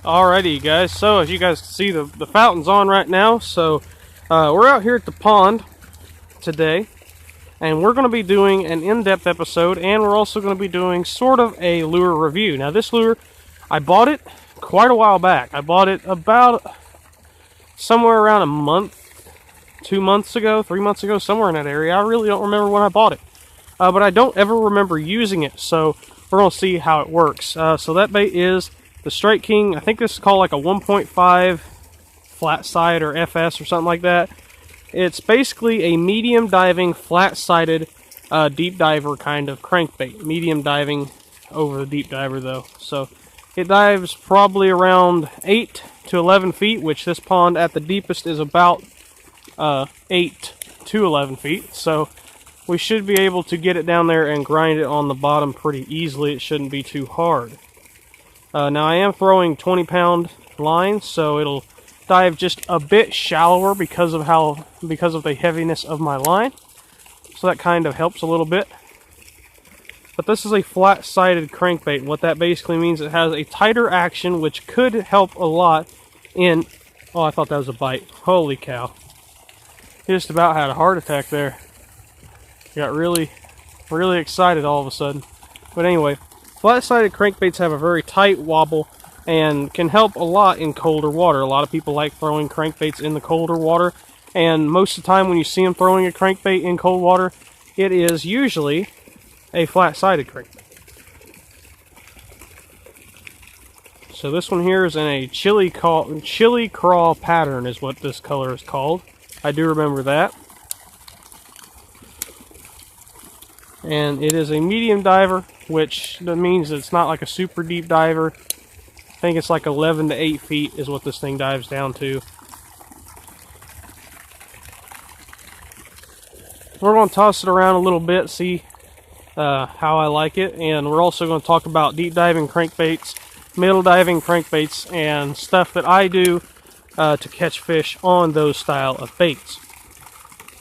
Alrighty guys, so as you guys can see, the fountain's on right now. So we're out here at the pond today, and we're going to be doing an in-depth episode, and we're also going to be doing sort of a lure review. Now this lure, I bought it quite a while back. I bought it about somewhere around a month, 2 months ago, 3 months ago, somewhere in that area. I really don't remember when I bought it, but I don't ever remember using it, so we're going to see how it works. So that bait is the Strike King. I think this is called like a 1.5 flat-side or FS or something like that. It's basically a medium diving, flat-sided deep diver kind of crankbait. Medium diving over the deep diver though. So it dives probably around 8 to 11 feet, which this pond at the deepest is about 8 to 11 feet. So we should be able to get it down there and grind it on the bottom pretty easily. It shouldn't be too hard. Now I am throwing 20-pound lines, so it'll dive just a bit shallower because of the heaviness of my line. So that kind of helps a little bit. But this is a flat-sided crankbait. What that basically means, it has a tighter action, which could help a lot in... Oh, I thought that was a bite. Holy cow. Just about had a heart attack there. Got really, really excited all of a sudden. But anyway, flat-sided crankbaits have a very tight wobble and can help a lot in colder water. A lot of people like throwing crankbaits in the colder water, and most of the time when you see them throwing a crankbait in cold water, it is usually a flat-sided crankbait. So this one here is in a chili crawl pattern is what this color is called. I do remember that. And it is a medium diver, which means it's not like a super deep diver. I think it's like 11 to 8 feet is what this thing dives down to. We're going to toss it around a little bit, see how I like it, and we're also going to talk about deep diving crankbaits, middle diving crankbaits, and stuff that I do to catch fish on those style of baits.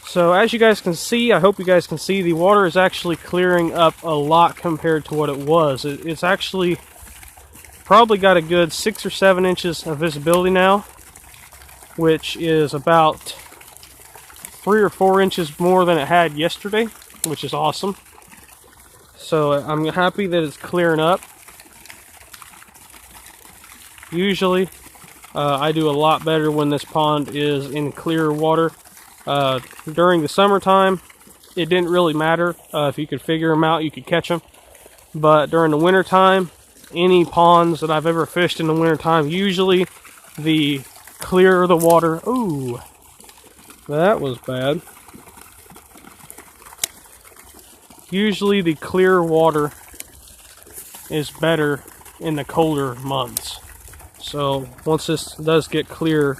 So as you guys can see, I hope you guys can see, the water is actually clearing up a lot compared to what it was. It's actually probably got a good 6 or 7 inches of visibility now, which is about 3 or 4 inches more than it had yesterday, which is awesome. So I'm happy that it's clearing up. Usually I do a lot better when this pond is in clear water. During the summertime, it didn't really matter. If you could figure them out, you could catch them. But during the wintertime, any ponds that I've ever fished in the wintertime, usually the clearer the water... Ooh, that was bad. Usually the clear water is better in the colder months. So once this does get clear,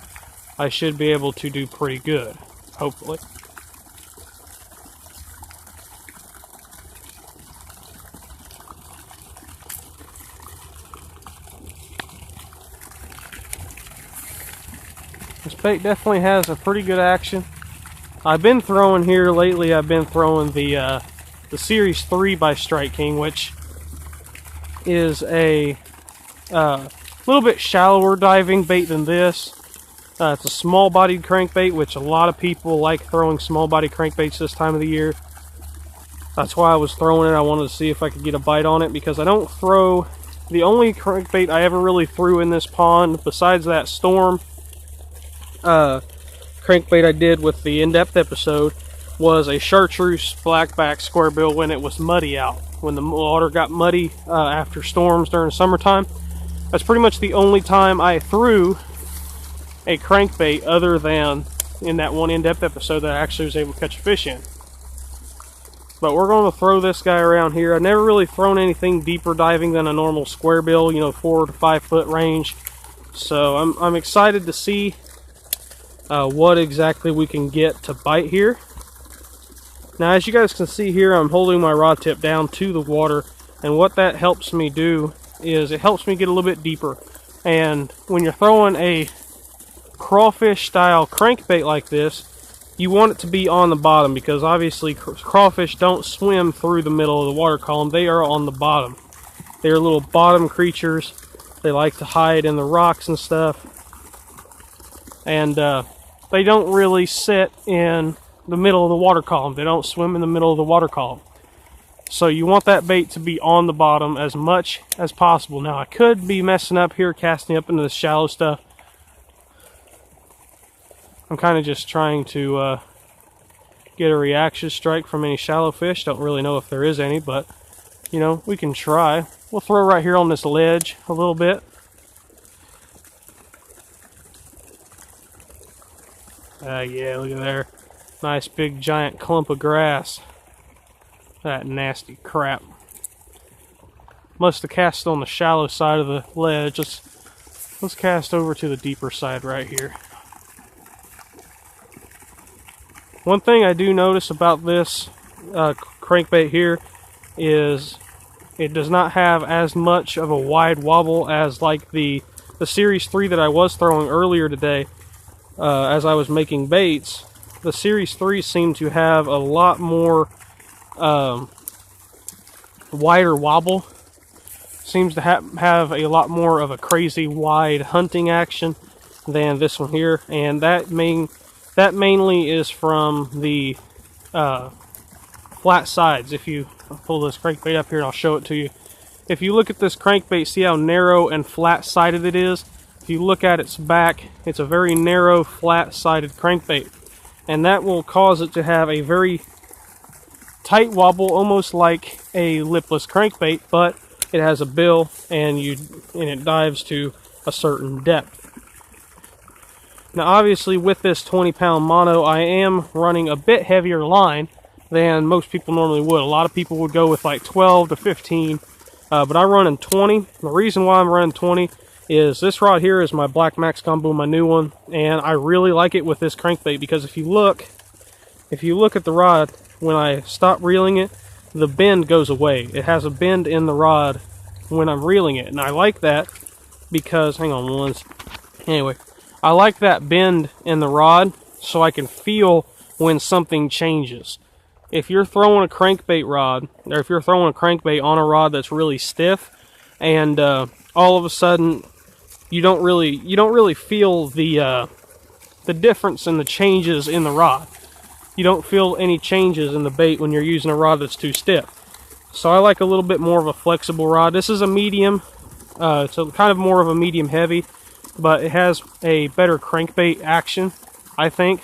I should be able to do pretty good. Hopefully. This bait definitely has a pretty good action. I've been throwing here lately, I've been throwing the Series 3 by Strike King, which is a little bit shallower diving bait than this. It's a small-bodied crankbait, which a lot of people like throwing small-bodied crankbaits this time of the year. That's why I was throwing it. I wanted to see if I could get a bite on it, because I don't throw... The only crankbait I ever really threw in this pond, besides that Storm crankbait I did with the in-depth episode, was a chartreuse blackback square bill when it was muddy out. When the water got muddy after storms during the summertime. That's pretty much the only time I threw a crankbait other than in that one in-depth episode that I actually was able to catch a fish in. But we're going to throw this guy around here. I've never really thrown anything deeper diving than a normal square bill, you know, 4 to 5 foot range. So I'm excited to see what exactly we can get to bite here. Now as you guys can see here, I'm holding my rod tip down to the water, and what that helps me do is it helps me get a little bit deeper. And when you're throwing a crawfish style crankbait like this, you want it to be on the bottom, because obviously crawfish don't swim through the middle of the water column. They are on the bottom. They're little bottom creatures. They like to hide in the rocks and stuff. And they don't really sit in the middle of the water column. They don't swim in the middle of the water column. So you want that bait to be on the bottom as much as possible. Now I could be messing up here, casting up into the shallow stuff. I'm kind of just trying to get a reaction strike from any shallow fish. Don't really know if there is any, but you know, we can try. We'll throw right here on this ledge a little bit. Yeah, look at there. Nice big giant clump of grass. That nasty crap. Must have cast on the shallow side of the ledge. Let's cast over to the deeper side right here. One thing I do notice about this crankbait here is it does not have as much of a wide wobble as like the Series 3 that I was throwing earlier today as I was making baits. The Series 3 seemed to have a lot more wider wobble. Seems to have a lot more of a crazy wide hunting action than this one here, and that mainly is from the flat sides. If you pull this crankbait up here and I'll show it to you. If you look at this crankbait, see how narrow and flat-sided it is? If you look at its back, it's a very narrow, flat-sided crankbait. And that will cause it to have a very tight wobble, almost like a lipless crankbait, but it has a bill and it dives to a certain depth. Now obviously with this 20-pound mono, I am running a bit heavier line than most people normally would. A lot of people would go with like 12 to 15, but I'm running 20. The reason why I'm running 20 is this rod here is my Black Max Combo, my new one, and I really like it with this crankbait because if you look at the rod, when I stop reeling it, the bend goes away. It has a bend in the rod when I'm reeling it, and I like that because, hang on once, anyway, I like that bend in the rod so I can feel when something changes. If you're throwing a crankbait rod, or if you're throwing a crankbait on a rod that's really stiff, and all of a sudden you don't really feel the difference in the changes in the rod. You don't feel any changes in the bait when you're using a rod that's too stiff. So I like a little bit more of a flexible rod. This is a medium, it's kind of more of a medium heavy, but it has a better crankbait action, I think.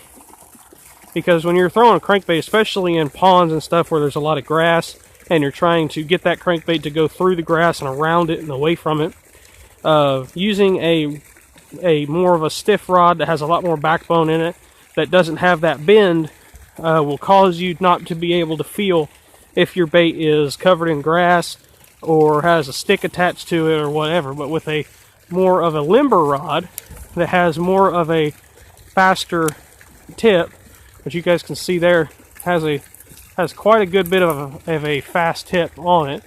Because when you're throwing a crankbait, especially in ponds and stuff where there's a lot of grass, and you're trying to get that crankbait to go through the grass and around it and away from it, using a more of a stiff rod that has a lot more backbone in it, that doesn't have that bend, will cause you not to be able to feel if your bait is covered in grass or has a stick attached to it or whatever. But with a more of a limber rod that has more of a faster tip, which you guys can see there, has quite a good bit of a fast tip on it.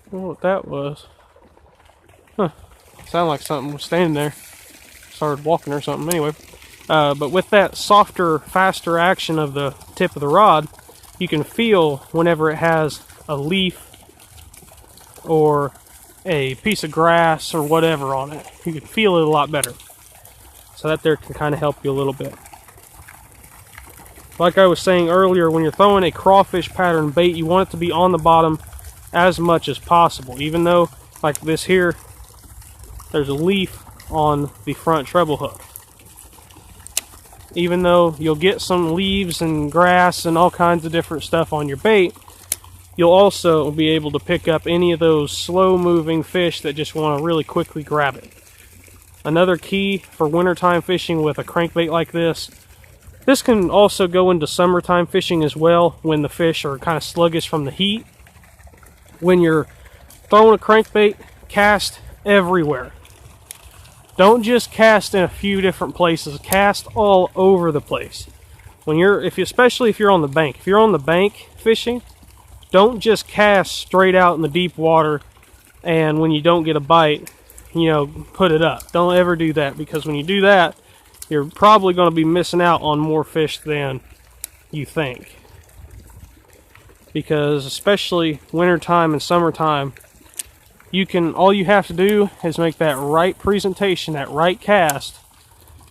I don't know what that was. Huh. Sounded like something was standing there. Started walking or something. Anyway, but with that softer, faster action of the tip of the rod, you can feel whenever it has a leaf or a piece of grass or whatever on it. You can feel it a lot better. So that there can kind of help you a little bit. Like I was saying earlier, when you're throwing a crawfish pattern bait, you want it to be on the bottom as much as possible. Even though, like this here, there's a leaf on the front treble hook. Even though you'll get some leaves and grass and all kinds of different stuff on your bait, you'll also be able to pick up any of those slow-moving fish that just want to really quickly grab it. Another key for wintertime fishing with a crankbait like this can also go into summertime fishing as well, when the fish are kind of sluggish from the heat. When you're throwing a crankbait, cast everywhere. Don't just cast in a few different places. Cast all over the place. Especially if you're on the bank. If you're on the bank fishing, don't just cast straight out in the deep water and when you don't get a bite, put it up. Don't ever do that, because when you do that, you're probably going to be missing out on more fish than you think. Because especially wintertime and summertime, all you have to do is make that right presentation, that right cast,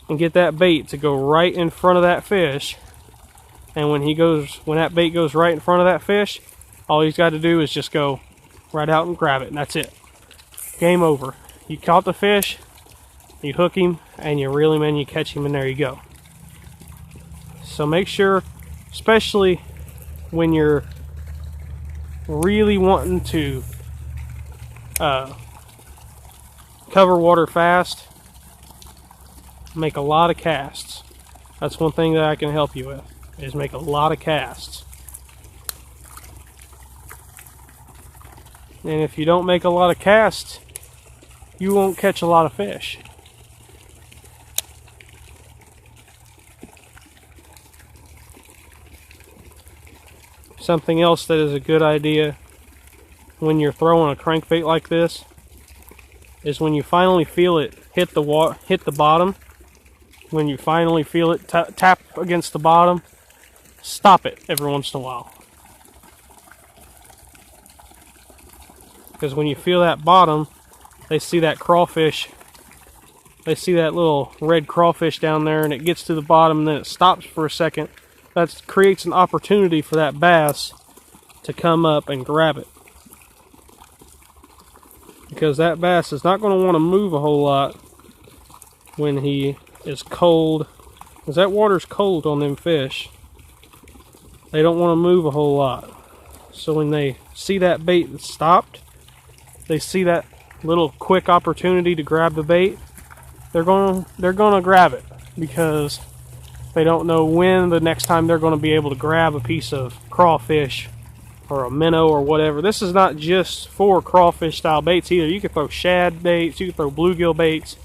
and get that bait to go right in front of that fish. And when that bait goes right in front of that fish, all he's got to do is just go right out and grab it, and that's it. Game over. You caught the fish, you hook him, and you reel him in, you catch him, and there you go. So make sure, especially when you're really wanting to cover water fast, make a lot of casts. That's one thing that I can help you with, is make a lot of casts. And if you don't make a lot of casts, you won't catch a lot of fish. Something else that is a good idea when you're throwing a crankbait like this is when you finally feel it hit the bottom, when you finally feel it tap against the bottom, stop it every once in a while. Because when you feel that bottom, they see that crawfish, they see that little red crawfish down there, and it gets to the bottom and then it stops for a second. That creates an opportunity for that bass to come up and grab it. Because that bass is not going to want to move a whole lot when he is cold. Because that water's cold on them fish. They don't want to move a whole lot. So when they see that bait stopped, they see that little quick opportunity to grab the bait, they're going to grab it, because they don't know when the next time they're going to be able to grab a piece of crawfish or a minnow or whatever. This is not just for crawfish style baits either. You can throw shad baits, you can throw bluegill baits,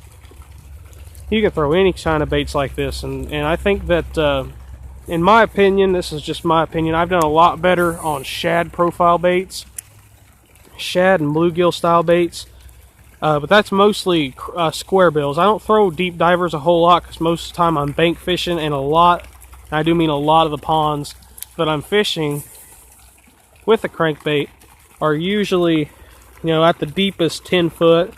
you can throw any kind of baits like this. And I think that, in my opinion, this is just my opinion, I've done a lot better on shad profile baits, shad and bluegill style baits. But that's mostly square bills. I don't throw deep divers a whole lot, because most of the time I'm bank fishing, and I do mean a lot of the ponds that I'm fishing with a crankbait are usually, at the deepest 10 foot.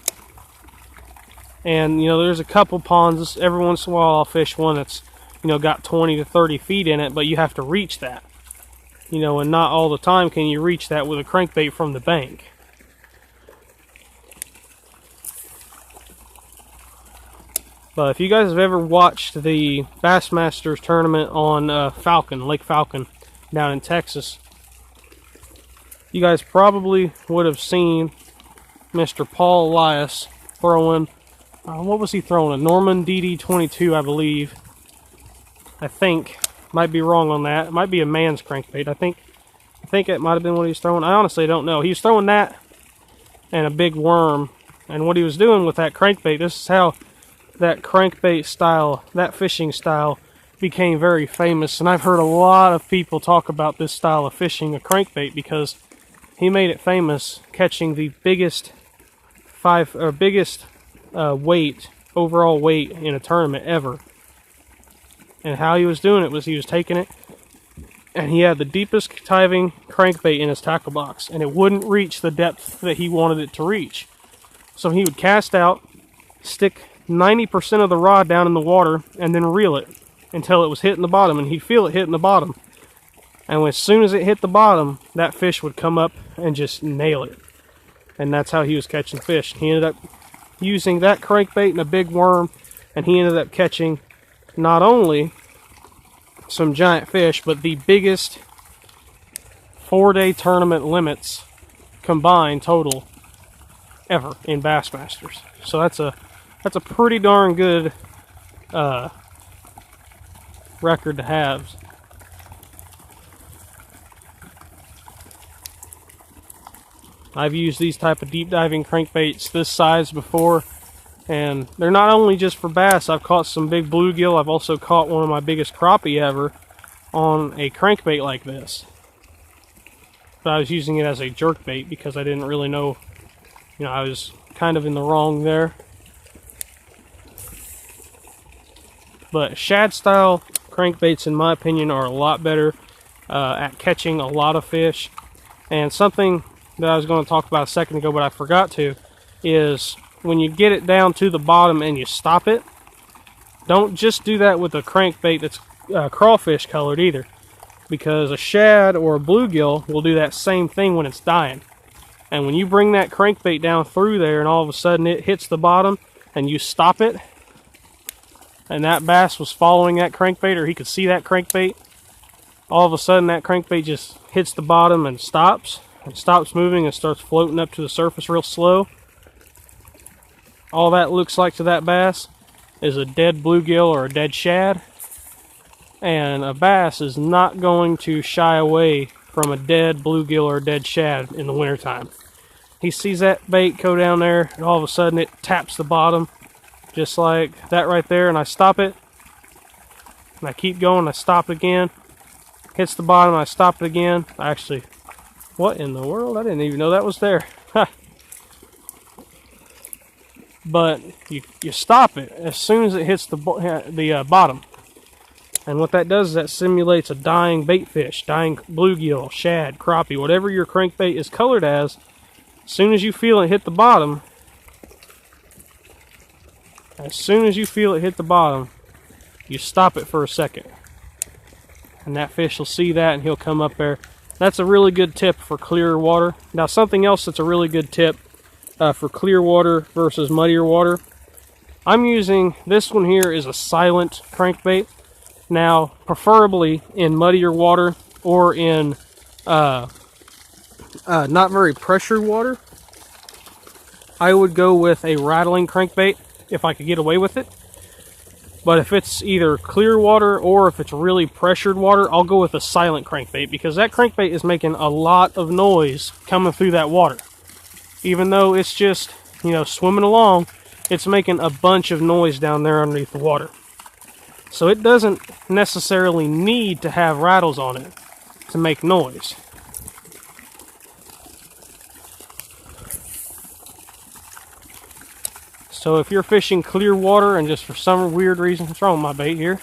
And, there's a couple ponds, every once in a while I'll fish one that's, got 20 to 30 feet in it, but you have to reach that. And not all the time can you reach that with a crankbait from the bank. But if you guys have ever watched the Bassmasters tournament on Lake Falcon, down in Texas, you guys probably would have seen Mr. Paul Elias throwing, what was he throwing? A Norman DD22, I believe. I think. Might be wrong on that. It might be a man's crankbait. I think it might have been what he was throwing. I honestly don't know. He was throwing that and a big worm. And what he was doing with that crankbait, this is how that crankbait style, that fishing style, became very famous. And I've heard a lot of people talk about this style of fishing, a crankbait, because he made it famous catching the biggest overall weight in a tournament ever. And how he was doing it was he was taking it, and he had the deepest diving crankbait in his tackle box, and it wouldn't reach the depth that he wanted it to reach. So he would cast out, stick 90% of the rod down in the water, and then reel it until it was hitting the bottom, and he'd feel it hitting the bottom. And as soon as it hit the bottom, that fish would come up and just nail it. And that's how he was catching fish. He ended up using that crankbait and a big worm, and he ended up catching not only some giant fish, but the biggest 4-day tournament limits combined total ever in Bassmasters. So that's a pretty darn good record to have. I've used these type of deep diving crankbaits this size before, and they're not only just for bass. I've caught some big bluegill. I've also caught one of my biggest crappie ever on a crankbait like this. But I was using it as a jerk bait because I didn't really know, I was kind of in the wrong there. But shad style crankbaits, in my opinion, are a lot better at catching a lot of fish. And something that I was going to talk about a second ago, but I forgot to, is when you get it down to the bottom and you stop it, don't just do that with a crankbait that's crawfish colored either, because a shad or a bluegill will do that same thing when it's dying. And when you bring that crankbait down through there and all of a sudden it hits the bottom and you stop it, and that bass was following that crankbait, or he could see that crankbait, all of a sudden that crankbait just hits the bottom and stops moving and starts floating up to the surface real slow. All that looks like to that bass is a dead bluegill or a dead shad. And a bass is not going to shy away from a dead bluegill or a dead shad in the wintertime. He sees that bait go down there, and all of a sudden it taps the bottom, just like that right there, and I stop it. And I keep going, I stop it again. Hits the bottom, I stop it again. Actually, what in the world? I didn't even know that was there. But you stop it as soon as it hits the bottom. And what that does is that simulates a dying bait fish, dying bluegill, shad, crappie, whatever your crankbait is colored as soon as you feel it hit the bottom, you stop it for a second. And that fish will see that and he'll come up there. That's a really good tip for clear water. Now, something else that's a really good tip for clear water versus muddier water. I'm using, this one here is a silent crankbait. Now, preferably in muddier water or in not very pressured water, I would go with a rattling crankbait if I could get away with it. But if it's either clear water or if it's really pressured water, I'll go with a silent crankbait, because that crankbait is making a lot of noise coming through that water. Even though it's just, swimming along, it's making a bunch of noise down there underneath the water. So it doesn't necessarily need to have rattles on it to make noise. So if you're fishing clear water and just for some weird reason, what's wrong with my bait here?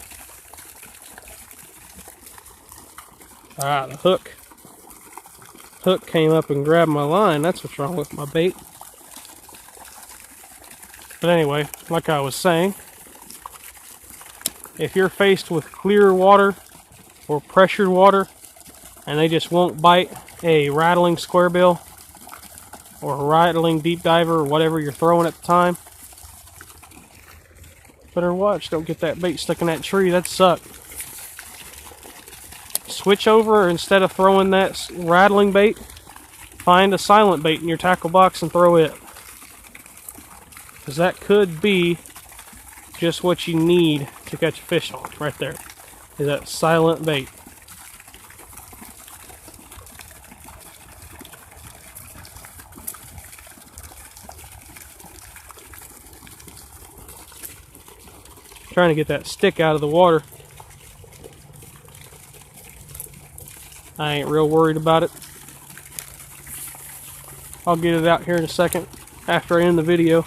The hook came up and grabbed my line. That's what's wrong with my bait. But anyway, like I was saying, if you're faced with clear water or pressured water and they just won't bite a rattling square bill or a rattling deep diver or whatever you're throwing at the time, better watch, don't get that bait stuck in that tree. That'd suck. Switch over, instead of throwing that rattling bait, find a silent bait in your tackle box and throw it. Because that could be just what you need to catch a fish on, right there. Is that silent bait. Trying to get that stick out of the water. I ain't real worried about it. I'll get it out here in a second after I end the video.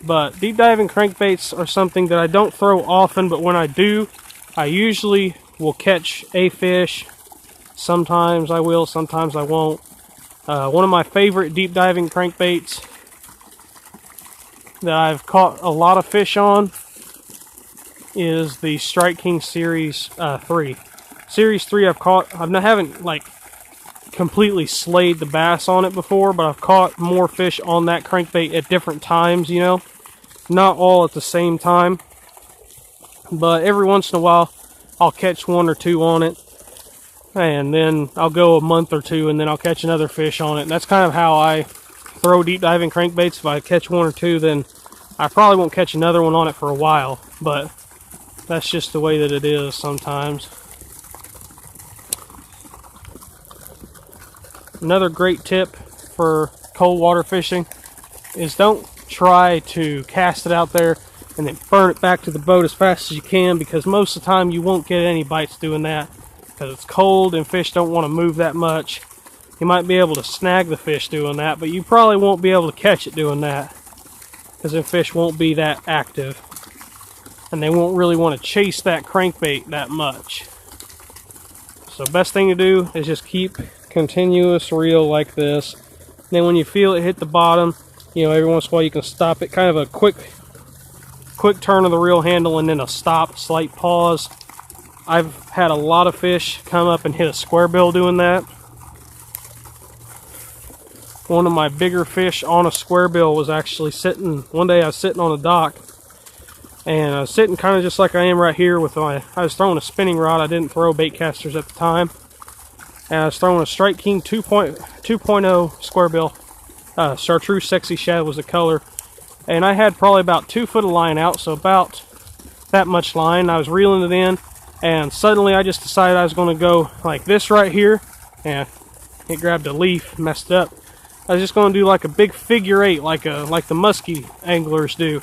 But deep diving crankbaits are something that I don't throw often, but when I do, I usually will catch a fish. Sometimes I will, sometimes I won't. One of my favorite deep diving crankbaits that I've caught a lot of fish on is the Strike King Series 3. Series 3 I haven't like completely slayed the bass on it before, but I've caught more fish on that crankbait at different times, Not all at the same time, but every once in a while I'll catch one or two on it, and then I'll go a month or two and then I'll catch another fish on it. And that's kind of how I throw deep diving crankbaits. If I catch one or two, then I probably won't catch another one on it for a while, but that's just the way that it is sometimes. Another great tip for cold water fishing is don't try to cast it out there and then burn it back to the boat as fast as you can, because most of the time you won't get any bites doing that because it's cold and fish don't want to move that much. You might be able to snag the fish doing that, but you probably won't be able to catch it doing that because the fish won't be that active and they won't really want to chase that crankbait that much. So best thing to do is just keep continuous reel like this Then when you feel it hit the bottom, you know, every once in a while you can stop it. Kind of a quick turn of the reel handle and then a stop, slight pause. I've had a lot of fish come up and hit a square bill doing that. One of my bigger fish on a square bill was actually sitting, one day I was sitting on a dock, and I was sitting kind of just like I am right here with I was throwing a spinning rod. I didn't throw bait casters at the time. And I was throwing a Strike King 2.0 square bill. Chartreuse Sexy Shad was the color. And I had probably about 2 foot of line out, so about that much line. I was reeling it in, and suddenly I just decided I was going to go like this right here. And it grabbed a leaf, messed up. I was just going to do like a big figure 8, like the muskie anglers do.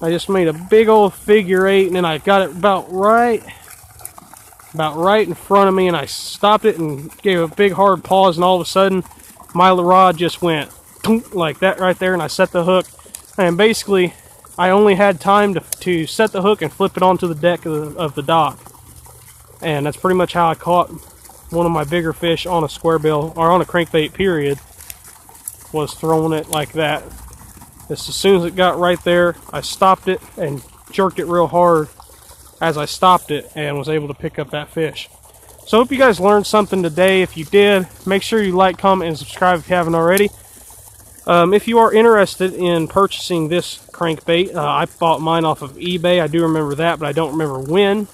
I just made a big old figure 8, and then I got it about right in front of me, and I stopped it and gave a big hard pause, and all of a sudden my rod just went like that right there, and I set the hook. And basically I only had time to set the hook and flip it onto the deck of the dock, and that's pretty much how I caught one of my bigger fish on a square bill, or on a crankbait period, was throwing it like that. As soon as it got right there, I stopped it and jerked it real hard as I stopped it, and was able to pick up that fish. So I hope you guys learned something today. If you did, make sure you like, comment, and subscribe if you haven't already. If you are interested in purchasing this crankbait, I bought mine off of eBay. I do remember that, but I don't remember when.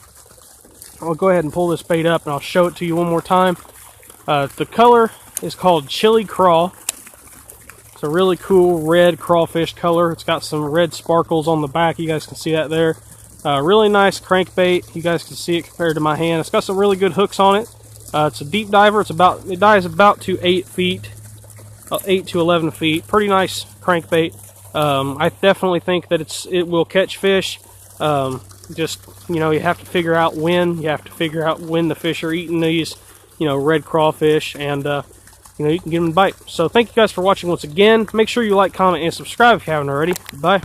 I'll go ahead and pull this bait up and I'll show it to you one more time. The color is called Chili Craw. It's a really cool red crawfish color. It's got some red sparkles on the back. You guys can see that there. Really nice crankbait. You guys can see it compared to my hand. It's got some really good hooks on it. It's a deep diver. It dives about to 8 feet, 8 to 11 feet. Pretty nice crankbait. I definitely think that it will catch fish. Just, you know, you have to figure out when. You have to figure out when the fish are eating these, you know, red crawfish, and you know, you can get them to bite. So thank you guys for watching once again. Make sure you like, comment, and subscribe if you haven't already. Bye.